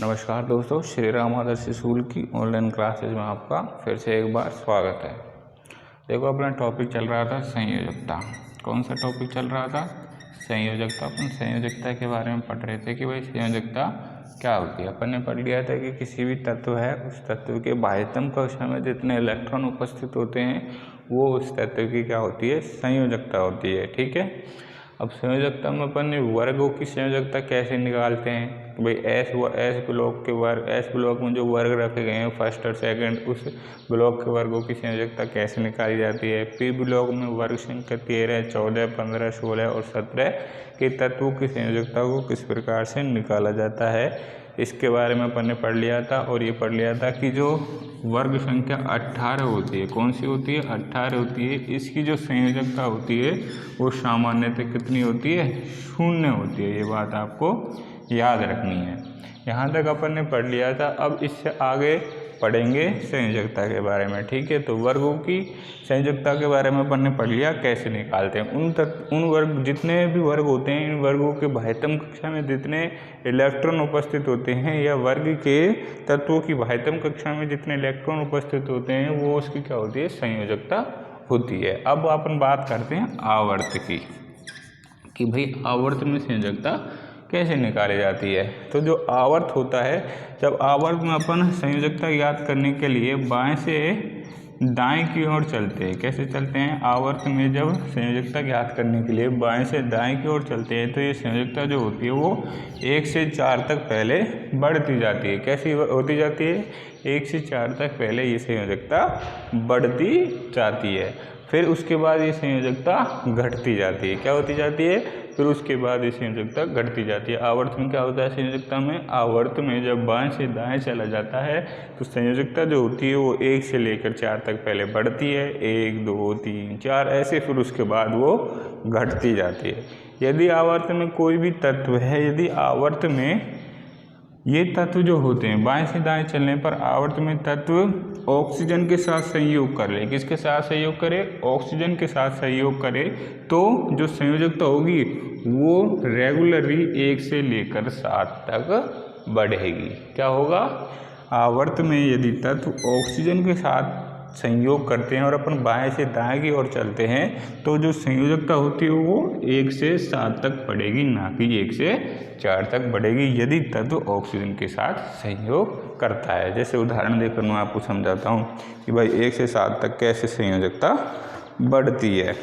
नमस्कार दोस्तों, श्री राम आदर्श स्कूल की ऑनलाइन क्लासेज में आपका फिर से एक बार स्वागत है। देखो, अपना टॉपिक चल रहा था संयोजकता। कौन सा टॉपिक चल रहा था? संयोजकता। अपन संयोजकता के बारे में पढ़ रहे थे कि भाई संयोजकता क्या होती है। अपन ने पढ़ लिया था कि किसी भी तत्व है, उस तत्व के बाह्यतम कक्षा में जितने इलेक्ट्रॉन उपस्थित होते हैं वो उस तत्व की क्या होती है? संयोजकता होती है। ठीक है। अब संयोजकता में अपन ने वर्गों की संयोजकता कैसे निकालते हैं कि भाई एस ब्लॉक के वर्ग, एस ब्लॉक में जो वर्ग रखे गए हैं फर्स्ट और सेकंड, उस ब्लॉक के वर्गों की संयोजकता कैसे निकाली जाती है। पी ब्लॉक में वर्ग संख्या 13, 14, 15, 16 और 17 के तत्वों की संयोजकता को किस प्रकार से निकाला जाता है, इसके बारे में अपन ने पढ़ लिया था। और ये पढ़ लिया था कि जो वर्ग संख्या 18 होती है, कौन सी होती है? 18 होती है। इसकी जो संयोजकता होती है वो सामान्यतः कितनी होती है? 0 होती है। ये बात आपको याद रखनी है। यहाँ तक अपन ने पढ़ लिया था। अब इससे आगे पढ़ेंगे संयोजकता के बारे में। ठीक है। तो वर्गों की संयोजकता के बारे में अपन ने पढ़ लिया कैसे निकालते हैं। उन वर्ग, जितने भी वर्ग होते हैं, इन वर्गों के बाह्यतम कक्षा में जितने इलेक्ट्रॉन उपस्थित होते हैं या वर्ग के तत्वों की बाह्यतम कक्षा में जितने इलेक्ट्रॉन उपस्थित होते हैं वो उसकी क्या होती है? संयोजकता होती है। अब अपन बात करते हैं आवर्त की कि भाई आवर्त में संयोजकता कैसे निकाली जाती है। तो जो आवर्त होता है, जब आवर्त में अपन संयोजकता याद करने के लिए बाएं से दाएं की ओर चलते हैं। कैसे चलते हैं? आवर्त में जब संयोजकता याद करने के लिए बाएं से दाएं की ओर चलते हैं तो ये संयोजकता जो होती है वो 1 से 4 तक पहले बढ़ती जाती है। कैसी होती जाती है? 1 से 4 तक पहले ये संयोजकता बढ़ती जाती है। फिर उसके बाद ये संयोजकता घटती जाती है। क्या होती जाती है? फिर उसके बाद ये संयोजकता घटती जाती है। आवर्त में क्या होता है? संयोजकता में, आवर्त में जब बाएं से दाएं चला जाता है तो संयोजकता जो होती है वो 1 से लेकर 4 तक पहले बढ़ती है, 1, 2, 3, 4 ऐसे, फिर उसके बाद वो घटती जाती है। यदि आवर्त में कोई भी तत्व है, यदि आवर्त में ये तत्व जो होते हैं बाएं से दाएं चलने पर आवर्त में तत्व ऑक्सीजन के साथ संयोग कर ले, किसके साथ संयोग करे? ऑक्सीजन के साथ संयोग करे, तो जो संयोजकता होगी वो रेगुलरली 1 से लेकर 7 तक बढ़ेगी। क्या होगा? आवर्त में यदि तत्व ऑक्सीजन के साथ संयोग करते हैं और अपन बाएं से दाएं की ओर चलते हैं तो जो संयोजकता होती है वो 1 से 7 तक बढ़ेगी, ना कि 1 से 4 तक बढ़ेगी यदि तत्व ऑक्सीजन के साथ संयोग करता है। जैसे उदाहरण देकर मैं आपको समझाता हूँ कि भाई 1 से 7 तक कैसे संयोजकता बढ़ती है।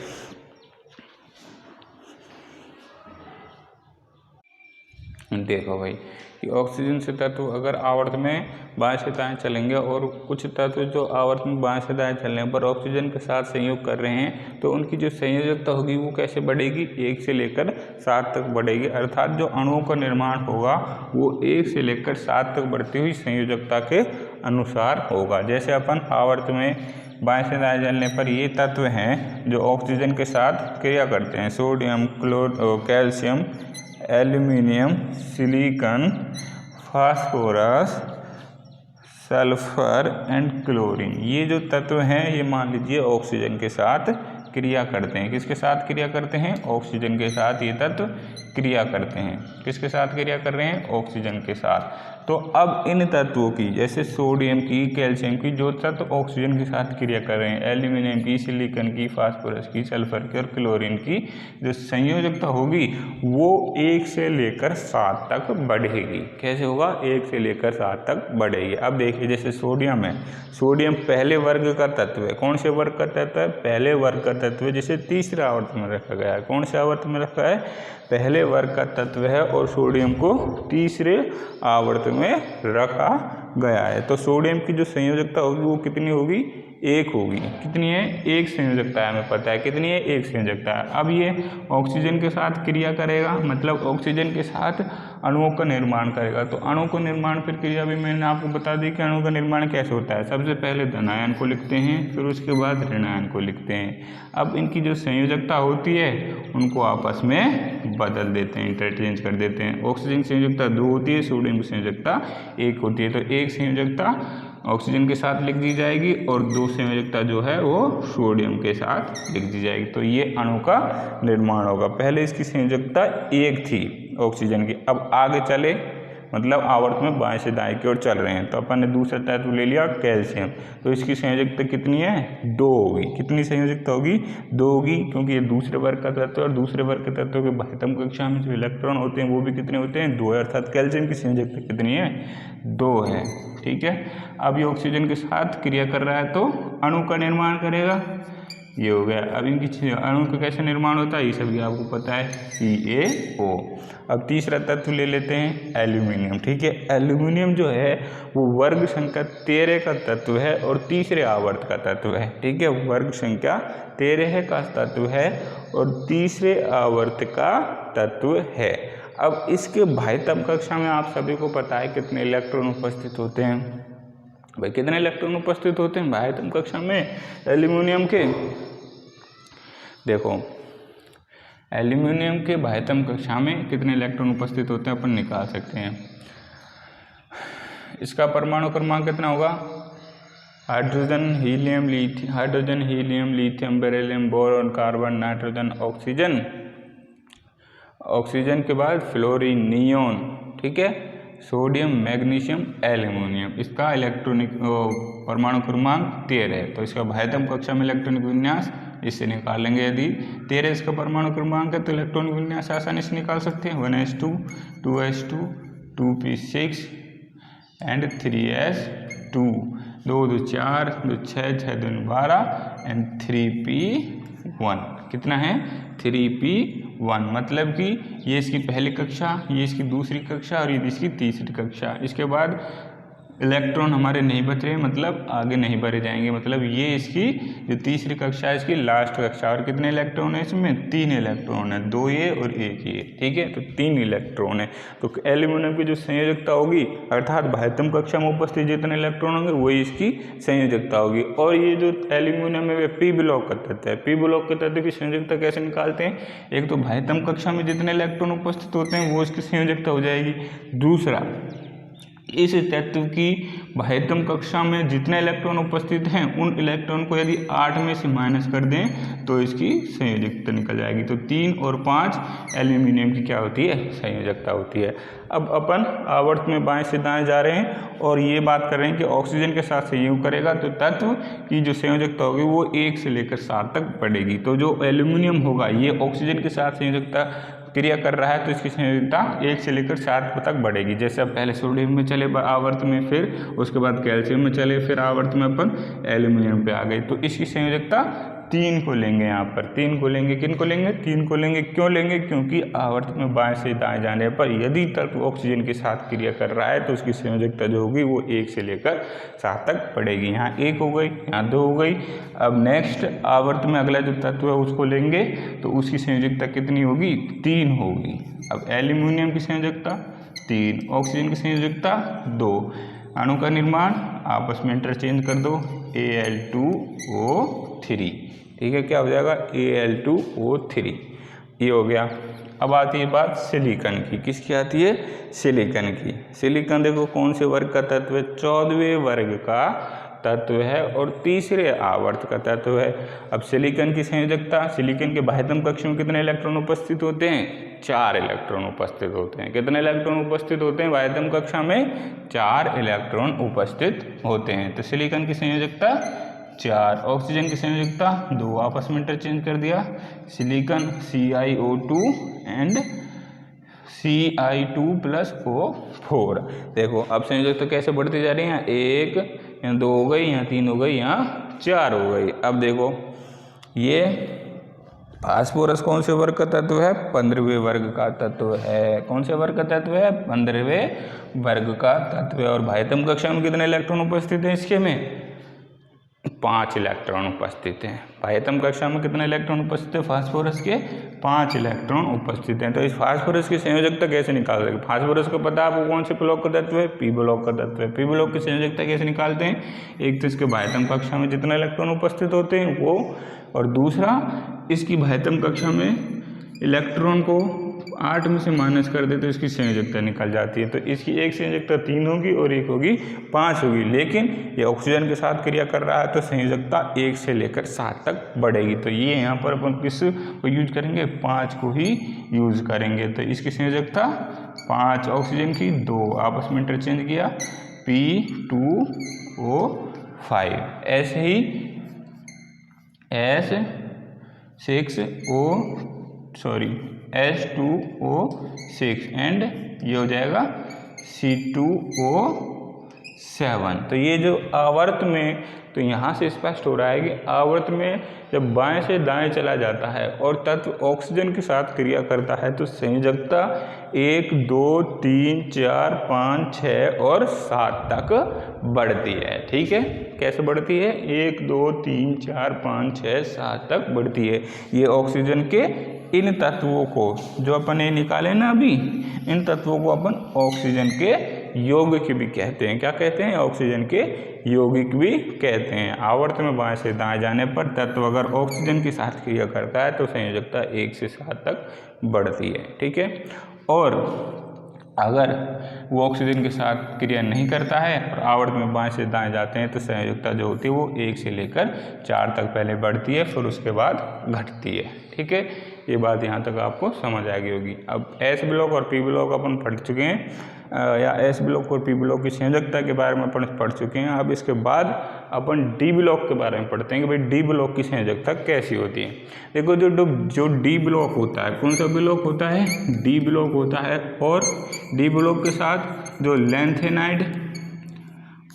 देखो भाई कि ऑक्सीजन से तत्व अगर आवर्त में बाएं से दाएं चलेंगे और कुछ तत्व जो आवर्त में बाएं से दाएं चलने पर ऑक्सीजन के साथ संयोग कर रहे हैं तो उनकी जो संयोजकता होगी वो कैसे बढ़ेगी? 1 से लेकर 7 तक बढ़ेगी। अर्थात जो अणुओं का निर्माण होगा वो 1 से लेकर 7 तक बढ़ती हुई संयोजकता के अनुसार होगा। जैसे अपन आवर्त में बाएं से दाएं चलने पर ये तत्व हैं जो ऑक्सीजन के साथ क्रिया करते हैं, sodium, calcium, aluminium, silicon, phosphorus, sulphur and chlorine. ये जो तत्व हैं ये मान लीजिए ऑक्सीजन के साथ क्रिया करते हैं। किसके साथ क्रिया करते हैं? ऑक्सीजन के साथ ये तत्व क्रिया करते हैं। किसके साथ क्रिया कर रहे हैं? ऑक्सीजन के साथ। तो अब इन तत्वों की, जैसे सोडियम की, कैल्शियम की, जो तत्व ऑक्सीजन के साथ क्रिया कर रहे हैं, एल्यूमिनियम की, सिलिकॉन की, फास्फोरस की, सल्फर की और क्लोरीन की जो संयोजकता होगी वो 1 से लेकर 7 तक बढ़ेगी। कैसे होगा? 1 से लेकर 7 तक बढ़ेगी। अब देखिए, जैसे सोडियम है, सोडियम पहले वर्ग का तत्व है। कौन से वर्ग का तत्व है? पहले वर्ग का तत्व है, जिसे तीसरे आवर्त में रखा गया है। कौन से आवर्त में रखा है? पहले वर्ग का तत्व है और सोडियम को तीसरे आवर्त में रखा गया है। तो सोडियम की जो संयोजकता होगी वो कितनी होगी? 1 होगी। कितनी है? 1 संयोजकता है, हमें पता है कितनी है? 1 संयोजकता है। अब ये ऑक्सीजन के साथ क्रिया करेगा, मतलब ऑक्सीजन के साथ अणुओं का निर्माण करेगा। तो अणु का निर्माण प्रक्रिया भी मैंने आपको बता दी कि अणु का निर्माण कैसे होता है। सबसे पहले धनायन को लिखते हैं, फिर उसके बाद ऋणायन को लिखते हैं। अब इनकी जो संयोजकता होती है उनको आपस में बदल देते हैं, इंटरचेंज कर देते हैं। ऑक्सीजन की संयोजकता 2 होती है, सोडियम की संयोजकता 1 होती है। तो 1 संयोजकता ऑक्सीजन के साथ लिख दी जाएगी और 2 संयोजकता जो है वो सोडियम के साथ लिख दी जाएगी। तो ये अणु का निर्माण होगा। पहले इसकी संयोजकता 1 थी ऑक्सीजन की। अब आगे चले मतलब आवर्त में बाएं से दाएं की ओर चल रहे हैं। तो अपन ने दूसरा तत्व ले लिया कैल्शियम, तो इसकी संयोजकता कितनी है 2 होगी। कितनी संयोजकता होगी 2 होगी, क्योंकि ये दूसरे वर्ग का तत्व है और दूसरे वर्ग के तत्व के बाह्यतम कक्षा में जो इलेक्ट्रॉन होते हैं वो भी कितने होते हैं 2 है, अर्थात कैल्शियम की संयोजकता कितनी है 2 है। ठीक है, अब ये ऑक्सीजन के साथ क्रिया कर रहा है तो अणु का निर्माण करेगा, ये हो गया। अब इनकी अणु का कैसे निर्माण होता है ये सभी आपको पता है, CaO। अब तीसरा तत्व ले लेते हैं एल्यूमिनियम। ठीक है, एल्यूमिनियम जो है वो वर्ग संख्या 13 का तत्व है और तीसरे आवर्त का तत्व है। ठीक है, वर्ग संख्या 13 का तत्व है और तीसरे आवर्त का तत्व है। अब इसके बाह्यतम कक्षा में आप सभी को पता है कितने इलेक्ट्रॉन उपस्थित होते हैं भाई, कितने इलेक्ट्रॉन उपस्थित होते हैं बाह्यतम कक्षा में एल्यूमिनियम के। देखो एल्यूमिनियम के बाह्यतम कक्षा में कितने इलेक्ट्रॉन उपस्थित होते हैं अपन निकाल सकते हैं। इसका परमाणु क्रमांक कितना होगा, hydrogen helium lithium beryllium boron carbon nitrogen oxygen, oxygen के बाद फ्लोरीन नियोन, ठीक है, सोडियम मैग्नीशियम एल्यूमिनियम। इसका इलेक्ट्रॉनिक परमाणु क्रमांक 13 है। तो इसका बाह्यतम कक्षा में इलेक्ट्रॉनिक विन्यास इससे निकालेंगे। यदि 13 इसका परमाणु क्रमांक है तो इलेक्ट्रॉनिक विन्यास आसानी से निकाल सकते हैं, 1s2 2s2 2p6 and 3s2, 2 2 4 2 6 6 2 12 and 3p1। कितना है 3p1, मतलब कि ये इसकी पहली कक्षा, ये इसकी दूसरी कक्षा और ये इसकी तीसरी कक्षा। इसके बाद इलेक्ट्रॉन हमारे नहीं बच रहे, मतलब आगे नहीं भरे जाएंगे, मतलब ये इसकी जो तीसरी कक्षा है इसकी लास्ट कक्षा। और कितने इलेक्ट्रॉन है इसमें 3 इलेक्ट्रॉन है, 2 ये और 1 ये। ठीक है, तो 3 इलेक्ट्रॉन है। तो एल्यूमिनियम की जो संयोजकता होगी अर्थात बाह्यतम कक्षा में उपस्थित जितने इलेक्ट्रॉन होंगे वही इसकी संयोजकता होगी। और ये जो एल्यूमिनियम है वे p ब्लॉक का तत्व है। p ब्लॉक के तत्व की संयोजकता कैसे निकालते हैं, एक तो बाह्यतम कक्षा में जितने इलेक्ट्रॉन उपस्थित होते हैं वो इसकी संयोजकता हो जाएगी। दूसरा, इस तत्व की बाह्यतम कक्षा में जितने इलेक्ट्रॉन उपस्थित हैं उन इलेक्ट्रॉन को यदि 8 में से माइनस कर दें तो इसकी संयोजकता निकल जाएगी। तो 3 और 5 एल्यूमिनियम की क्या होती है संयोजकता होती है। अब अपन आवर्त में बाएं से दाएं जा रहे हैं और ये बात कर रहे हैं कि ऑक्सीजन के साथ संयोग करेगा तो तत्व की जो संयोजकता होगी वो 1 से लेकर 7 तक बढ़ेगी। तो जो एल्यूमिनियम होगा ये ऑक्सीजन के साथ संयोजकता क्रिया कर रहा है तो इसकी संयोजकता 1 से लेकर 7 तक बढ़ेगी। जैसे अब पहले सोडियम में चले आवर्त में, फिर उसके बाद कैल्शियम में चले, फिर आवर्त में अपन एल्यूमिनियम पे आ गए। तो इसकी संयोजकता 3 को लेंगे, यहाँ पर 3 को लेंगे। किन को लेंगे 3 को लेंगे। क्यों लेंगे, क्योंकि आवर्त में बाएं से दाएं जाने पर यदि तत्व ऑक्सीजन के साथ क्रिया कर रहा है तो उसकी संयोजकता जो होगी वो 1 से लेकर 7 तक बढ़ेगी। यहाँ 1 हो गई, यहाँ 2 हो गई। अब नेक्स्ट आवर्त में अगला जो तत्व है उसको लेंगे तो उसकी संयोजकता कितनी होगी 3 होगी। अब एल्यूमिनियम की संयोजकता 3, ऑक्सीजन की संयोजकता 2। अणु का निर्माण आपस में इंटरचेंज कर दो, Al2O3। ठीक है, क्या हो जाएगा Al2O3, ये हो गया। अब आती है बात सिलिकॉन की। किसकी आती है सिलिकॉन की। सिलिकॉन देखो कौन से वर्ग का तत्व है, 14वें वर्ग का तत्व है और तीसरे आवर्त का तत्व है। अब सिलिकॉन की संयोजकता, सिलिकॉन के बाह्यतम कक्षा में कितने इलेक्ट्रॉन उपस्थित होते हैं 4 इलेक्ट्रॉन उपस्थित होते हैं। कितने इलेक्ट्रॉन उपस्थित होते हैं बाह्यतम कक्षा में 4 इलेक्ट्रॉन उपस्थित होते हैं। तो सिलिकॉन की संयोजकता 4, ऑक्सीजन की संयोजकता 2, आपस में इंटरचेंज कर दिया। Silicon CiO2 and Ci2+O4। देखो अब संयोजकता कैसे बढ़ती जा रही है, 1, यहाँ 2 हो गई, यहाँ 3 हो गई, यहाँ 4 हो गई। अब देखो ये फास्फोरस कौन से वर्ग का तत्व है 15वें वर्ग का तत्व है। कौन से वर्ग का तत्व है 15वें वर्ग का तत्व है। और बाह्यतम कक्षा में कितने इलेक्ट्रॉन उपस्थित हैं इसके में 5 इलेक्ट्रॉन उपस्थित हैं। बाह्यतम कक्षा में कितने इलेक्ट्रॉन उपस्थित है फास्फोरस के 5 इलेक्ट्रॉन उपस्थित हैं। तो इस फास्फोरस की संयोजकता कैसे निकाल सकते, फास्फोरस को पता है आपको कौन से ब्लॉक का तत्व है p ब्लॉक का तत्व है। p ब्लॉक की संयोजकता कैसे निकालते हैं, एक तो इसके बाह्यतम कक्षा में जितने इलेक्ट्रॉन उपस्थित होते हैं वो, और दूसरा इसकी बाह्यतम कक्षा में इलेक्ट्रॉन को 8 में से माइनस कर दे तो इसकी संयोजकता निकल जाती है। तो इसकी एक संयोजकता 3 होगी और एक होगी 5 होगी, लेकिन ये ऑक्सीजन के साथ क्रिया कर रहा है तो संयोजकता 1 से लेकर 7 तक बढ़ेगी। तो ये यहाँ पर अपन किस को यूज करेंगे, 5 को ही यूज करेंगे। तो इसकी संयोजकता 5 ऑक्सीजन की 2 आपस में इंटरचेंज किया P2O5। ऐसे ही H2O6 एंड ये हो जाएगा C2O7। तो ये जो आवर्त में, तो यहाँ से स्पष्ट हो रहा है कि आवर्त में जब बाएं से दाएं चला जाता है और तत्व ऑक्सीजन के साथ क्रिया करता है तो संयोजकता 1, 2, 3, 4, 5, 6 और 7 तक बढ़ती है। ठीक है, कैसे बढ़ती है, 1, 2, 3, 4, 5, 6, 7 तक बढ़ती है। ये ऑक्सीजन के इन तत्वों को जो अपन ये निकाले ना अभी, इन तत्वों को अपन ऑक्सीजन के यौगिक भी कहते हैं। क्या कहते हैं, ऑक्सीजन के यौगिक भी कहते हैं। आवर्त में बाएं से दाएं जाने पर तत्व अगर ऑक्सीजन के साथ क्रिया करता है तो संयोजकता 1 से 7 तक बढ़ती है। ठीक है, और अगर वो ऑक्सीजन के साथ क्रिया नहीं करता है और आवर्त में बाएं से दाएं जाते हैं तो संयोजकता जो होती है वो 1 से लेकर 4 तक पहले बढ़ती है, फिर उसके बाद घटती है। ठीक है, ये बात यहाँ तक आपको समझ आ गई होगी। अब एस ब्लॉक और पी ब्लॉक अपन पढ़ चुके हैं, या एस ब्लॉक और पी ब्लॉक की संयोजकता के बारे में अपन पढ़ चुके हैं। अब इसके बाद अपन डी ब्लॉक के बारे में पढ़ते हैं कि भाई डी ब्लॉक की संयोजकता कैसी होती है। देखो जो डी ब्लॉक होता है, कौन सा ब्लॉक होता है, डी ब्लॉक होता है, और डी ब्लॉक के साथ जो लैंथेनाइड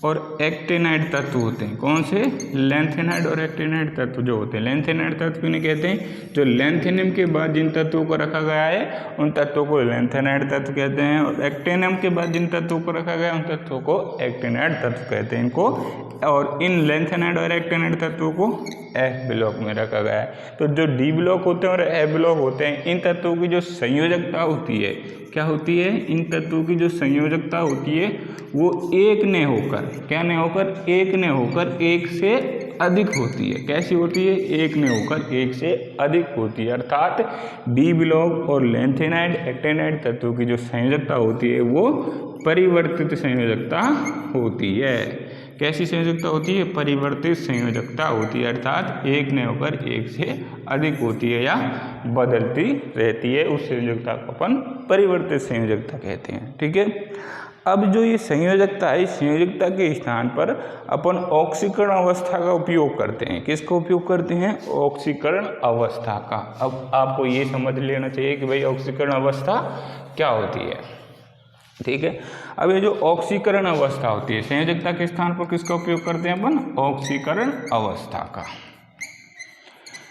और एक्टिनाइड तत्व होते हैं, कौन से, लैंथेनाइड और एक्टिनाइड तत्व जो होते हैं। लैंथेनाइड तत्व इन्हें कहते हैं जो लैंथेनियम के बाद जिन तत्वों को रखा गया है उन तत्वों को लैंथेनाइड तत्व कहते हैं, और एक्टिनियम के बाद जिन तत्वों को रखा गया है उन तत्वों को एक्टिनाइड तत्व कहते हैं इनको। और इन लैंथेनाइड और एक्टिनाइड तत्वों को एफ ब्लॉक में रखा गया है। तो जो डी ब्लॉक होते हैं और एफ ब्लॉक होते हैं, इन तत्वों की जो संयोजकता होती है, क्या होती है, इन तत्वों की जो संयोजकता होती है वो एक ने होकर, क्या ने होकर, एक ने होकर 1 से अधिक होती है। कैसी होती है, एक ने होकर 1 से अधिक होती है। अर्थात डी ब्लॉक और लैंथेनाइड एक्टिनाइड तत्वों की जो संयोजकता होती है वो परिवर्तित संयोजकता होती है। कैसी संयोजकता होती है, परिवर्तित संयोजकता होती है, अर्थात एक ने होकर 1 से अधिक होती है या बदलती रहती है। उस संयोजकता को अपन परिवर्तित संयोजकता कहते हैं। ठीक है, अब जो ये संयोजकता है, इस संयोजकता के स्थान पर अपन ऑक्सीकरण अवस्था का उपयोग करते हैं। किसका उपयोग करते हैं, ऑक्सीकरण अवस्था का। अब आपको ये समझ लेना चाहिए कि भाई ऑक्सीकरण अवस्था क्या होती है। ठीक है, अब ये जो ऑक्सीकरण अवस्था होती है, संयोजकता के स्थान पर किसका उपयोग करते हैं अपन, ऑक्सीकरण अवस्था का।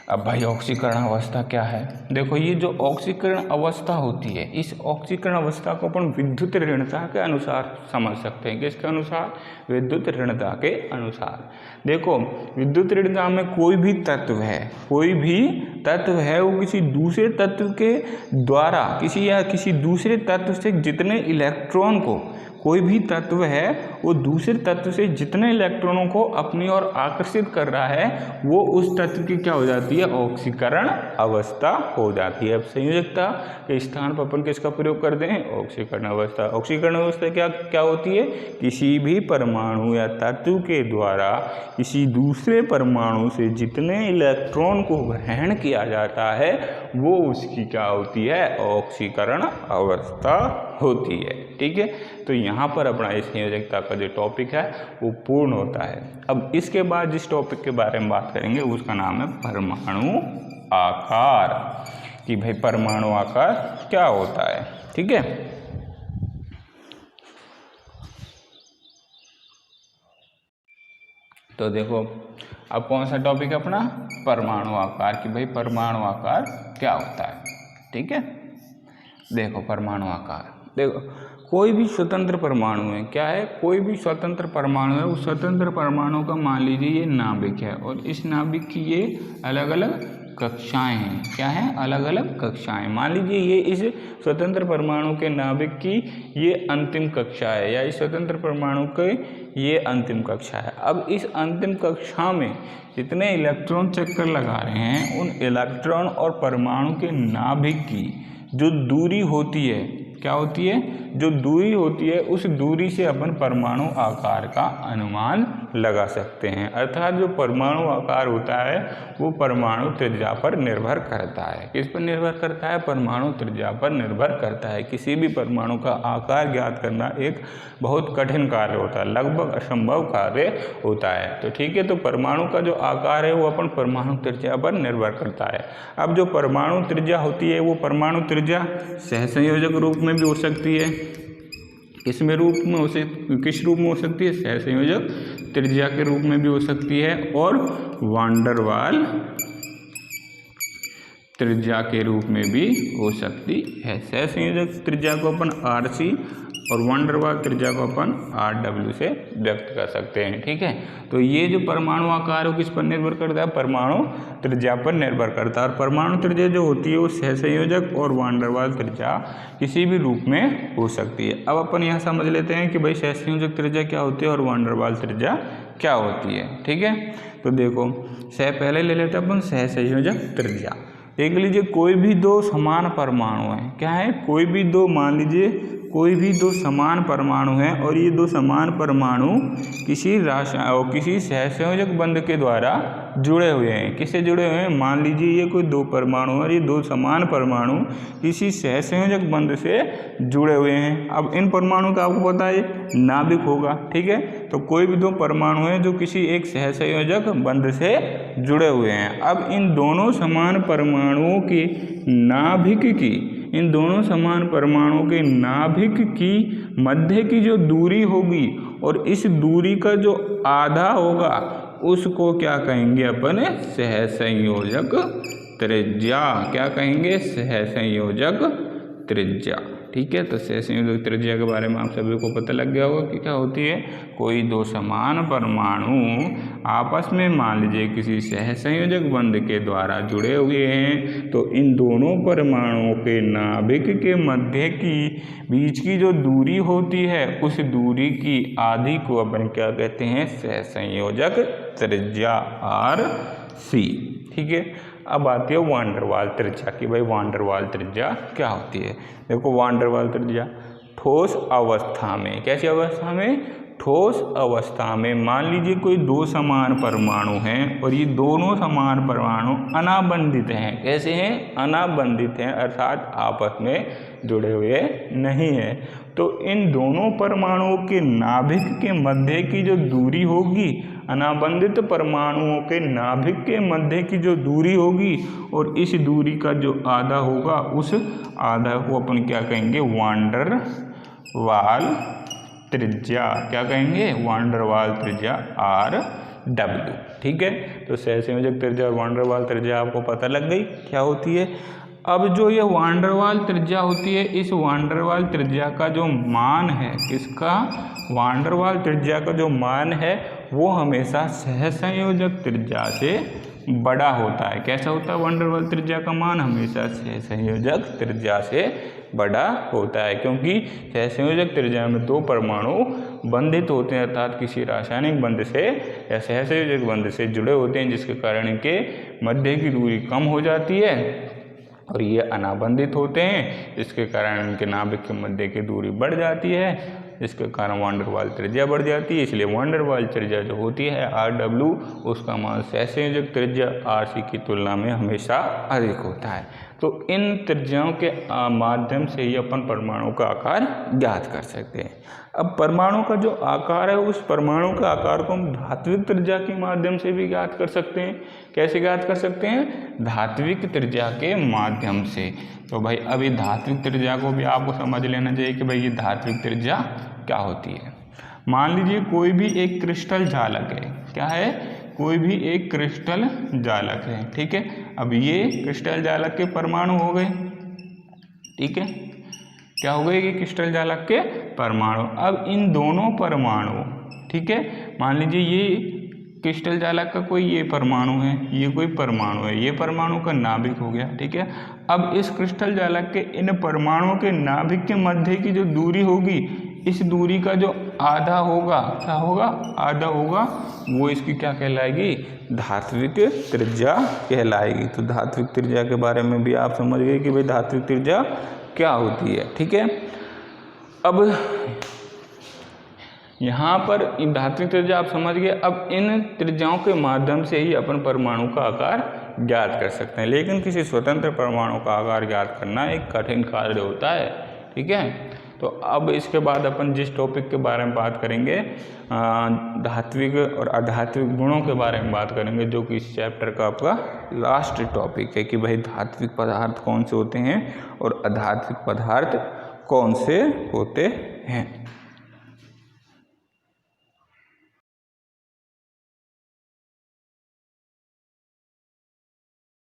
अब भाई ऑक्सीकरण अवस्था क्या है, देखो ये जो ऑक्सीकरण अवस्था होती है, इस ऑक्सीकरण अवस्था को अपन विद्युत ऋणता के अनुसार समझ सकते हैं। किसके अनुसार, विद्युत ऋणता के अनुसार। देखो विद्युत ऋणता में कोई भी तत्व है, कोई भी तत्व है वो किसी दूसरे तत्व के द्वारा किसी दूसरे तत्व से जितने इलेक्ट्रॉन को, कोई भी तत्व है वो दूसरे तत्व से जितने इलेक्ट्रॉनों को अपनी ओर आकर्षित कर रहा है वो उस तत्व की क्या हो जाती है, ऑक्सीकरण अवस्था हो जाती है। अब संयोजकता के स्थान पर अपन किसका प्रयोग करते हैं, ऑक्सीकरण अवस्था। ऑक्सीकरण अवस्था क्या होती है, किसी भी परमाणु या तत्व के द्वारा किसी दूसरे परमाणु से जितने इलेक्ट्रॉन को ग्रहण किया जाता है वो उसकी क्या होती है, ऑक्सीकरण अवस्था होती है। ठीक है, तो यहाँ पर अपना इस संयोजकता का जो टॉपिक है वो पूर्ण होता है। अब इसके बाद जिस टॉपिक के बारे में बात करेंगे उसका नाम है परमाणु आकार, कि भाई परमाणु आकार क्या होता है। ठीक है, तो देखो अब कौन सा टॉपिक है अपना, परमाणु आकार, कि भाई परमाणु आकार क्या होता है। ठीक है, देखो परमाणु आकार, देखो कोई भी स्वतंत्र परमाणु है, क्या है, कोई भी स्वतंत्र परमाणु है, उस स्वतंत्र परमाणु का मान लीजिए ये नाभिक है और इस नाभिक की ये अलग अलग कक्षाएं हैं। क्या है, अलग अलग कक्षाएं। मान लीजिए ये इस स्वतंत्र परमाणु के नाभिक की ये अंतिम कक्षा है या इस स्वतंत्र परमाणु के ये अंतिम कक्षा है। अब इस अंतिम कक्षा में जितने इलेक्ट्रॉन चक्कर लगा रहे हैं उन इलेक्ट्रॉन और परमाणु के नाभिक की जो दूरी होती है, क्या होती है, जो दूरी होती है उस दूरी से अपन परमाणु आकार का अनुमान लगा सकते हैं। अर्थात जो परमाणु आकार होता है वो परमाणु त्रिज्या पर निर्भर करता है। किस पर निर्भर करता है, परमाणु त्रिज्या पर निर्भर करता है। किसी भी परमाणु का आकार ज्ञात करना एक बहुत कठिन कार्य होता है, लगभग असंभव कार्य होता है। तो ठीक है, तो परमाणु का जो आकार है वो अपन परमाणु त्रिज्या पर निर्भर करता है। अब जो परमाणु त्रिज्या होती है वो परमाणु त्रिज्या सहसंयोजक रूप में भी हो सकती है। किस रूप में हो सकती है, सहसंयोजक त्रिज्या के रूप में भी हो सकती है और वांडर वाल त्रिज्या के रूप में भी हो सकती है। सहसंयोजक त्रिज्या को अपन RC और वांडर वाल त्रिज्या को अपन RW से व्यक्त कर सकते हैं। ठीक है, तो ये जो परमाणु आकार है किस पर निर्भर करता है, परमाणु त्रिज्या पर निर्भर करता है। और परमाणु त्रिज्या जो होती है वो सहसंयोजक और वांडर वाल त्रिज्या किसी भी रूप में हो सकती है। अब अपन यहाँ समझ लेते हैं कि भाई सहसंयोजक त्रिज्या क्या होती है और वांडर वाल त्रिज्या क्या होती है। ठीक है, तो देखो पहले ले लेते हैं अपन सहसंयोजक त्रिज्या। देख लीजिए, कोई भी दो समान परमाणु हैं, क्या है, कोई भी दो, मान लीजिए कोई भी दो समान परमाणु हैं और ये दो समान परमाणु किसी सहसंयोजक बंध के द्वारा जुड़े हुए हैं। किससे जुड़े हुए हैं, मान लीजिए ये कोई दो परमाणु और ये दो समान परमाणु किसी सहसंयोजक बंध से जुड़े हुए हैं। अब इन परमाणु का आपको पता है नाभिक होगा। ठीक है, तो कोई भी दो परमाणु हैं जो किसी एक सहसंयोजक बंध से जुड़े हुए हैं। अब इन दोनों समान परमाणुओं के नाभिक की मध्य की जो दूरी होगी और इस दूरी का जो आधा होगा उसको क्या कहेंगे अपन, सहसंयोजक त्रिज्या। क्या कहेंगे, सहसंयोजक त्रिज्या। ठीक है, तो सहसंयोजक त्रिज्या के बारे में आप सभी को पता लग गया होगा कि क्या होती है। कोई दो समान परमाणु आपस में मान लीजिए किसी सहसंयोजक बंध के द्वारा जुड़े हुए हैं, तो इन दोनों परमाणुओं के नाभिक के मध्य की बीच की जो दूरी होती है उस दूरी की आधी को अपन क्या कहते हैं, सहसंयोजक त्रिज्या RC। ठीक है, अब आती है वांडर वाल त्रिज्या की। भाई वांडर वाल त्रिज्या क्या होती है, देखो वांडर वाल त्रिज्या ठोस अवस्था में, कैसी अवस्था में, ठोस अवस्था में मान लीजिए कोई दो समान परमाणु हैं और ये दोनों समान परमाणु अनाबंधित हैं। कैसे हैं, अनाबंधित हैं, अर्थात आपस में जुड़े हुए नहीं हैं। तो इन दोनों परमाणुओं के नाभिक के मध्य की जो दूरी होगी, अनाबंधित परमाणुओं के नाभिक के मध्य की जो दूरी होगी और इस दूरी का जो आधा होगा उस आधा को अपन क्या कहेंगे, वांडर वाल त्रिज्या। क्या कहेंगे, वांडर वाल त्रिज्या RW। ठीक है, तो सहसंयोजक त्रिज्या और वांडर वाल त्रिज्या आपको पता लग गई क्या होती है। अब जो ये वांडर वाल त्रिज्या होती है, इस वांडर वाल त्रिज्या का जो मान है, किसका, वांडर वाल त्रिज्या का जो मान है वो हमेशा सहसंयोजक त्रिज्या से बड़ा होता है। कैसा होता है, वांडर वाल त्रिज्या का मान हमेशा सहसंयोजक त्रिज्या से बड़ा होता है, क्योंकि सहसंयोजक त्रिज्या में दो परमाणु बंधित होते हैं, अर्थात किसी रासायनिक बंध से या सहसंयोजक बंध से जुड़े होते हैं, जिसके कारण इनके मध्य की दूरी कम हो जाती है और ये अनाबंधित होते हैं, जिसके कारण इनके नाभिक के मध्य की दूरी बढ़ जाती है, जिसके कारण वांडर वाल त्रिज्या बढ़ जाती है। इसलिए वांडर वाल त्रिज्या जो होती है RW, उसका मान सहसंयोजक त्रिज्या RC की तुलना में हमेशा अधिक होता है। तो इन त्रिज्याओं के माध्यम से ही अपन परमाणु का आकार ज्ञात कर सकते हैं। अब परमाणु का जो आकार है उस परमाणु का आकार को हम धात्विक त्रिज्या के माध्यम से भी ज्ञात कर सकते हैं। कैसे ज्ञात कर सकते हैं, धात्विक त्रिज्या के माध्यम से। तो भाई अभी धात्विक त्रिज्या को भी आपको समझ लेना चाहिए कि भाई ये धात्विक त्रिज्या क्या होती है। मान लीजिए कोई भी एक क्रिस्टल जालक है, क्या है, कोई भी एक क्रिस्टल जालक है। ठीक है, अब ये क्रिस्टल जालक के परमाणु हो गए। ठीक है, क्या हो गए, कि क्रिस्टल जालक के परमाणु। अब इन दोनों परमाणु, ठीक है, मान लीजिए ये क्रिस्टल जालक का कोई ये परमाणु है, ये कोई परमाणु है, ये परमाणु का नाभिक हो गया। ठीक है, अब इस क्रिस्टल जालक के इन परमाणुओं के नाभिक के मध्य की जो दूरी होगी, इस दूरी का जो आधा होगा, क्या होगा, आधा होगा, वो इसकी क्या कहलाएगी, धात्विक त्रिज्या कहलाएगी। तो धात्विक त्रिज्या के बारे में भी आप समझ गए कि भाई धात्विक त्रिज्या क्या होती है। ठीक है, अब यहाँ पर धात्विक त्रिज्या आप समझ गए। अब इन त्रिज्याओं के माध्यम से ही अपन परमाणु का आकार ज्ञात कर सकते हैं, लेकिन किसी स्वतंत्र परमाणु का आकार ज्ञात करना एक कठिन कार्य होता है। ठीक है, तो अब इसके बाद अपन जिस टॉपिक के बारे में बात करेंगे, धात्विक और अधात्विक गुणों के बारे में बात करेंगे, जो कि इस चैप्टर का आपका लास्ट टॉपिक है कि भाई धात्विक पदार्थ कौन से होते हैं और अधात्विक पदार्थ कौन से होते हैं।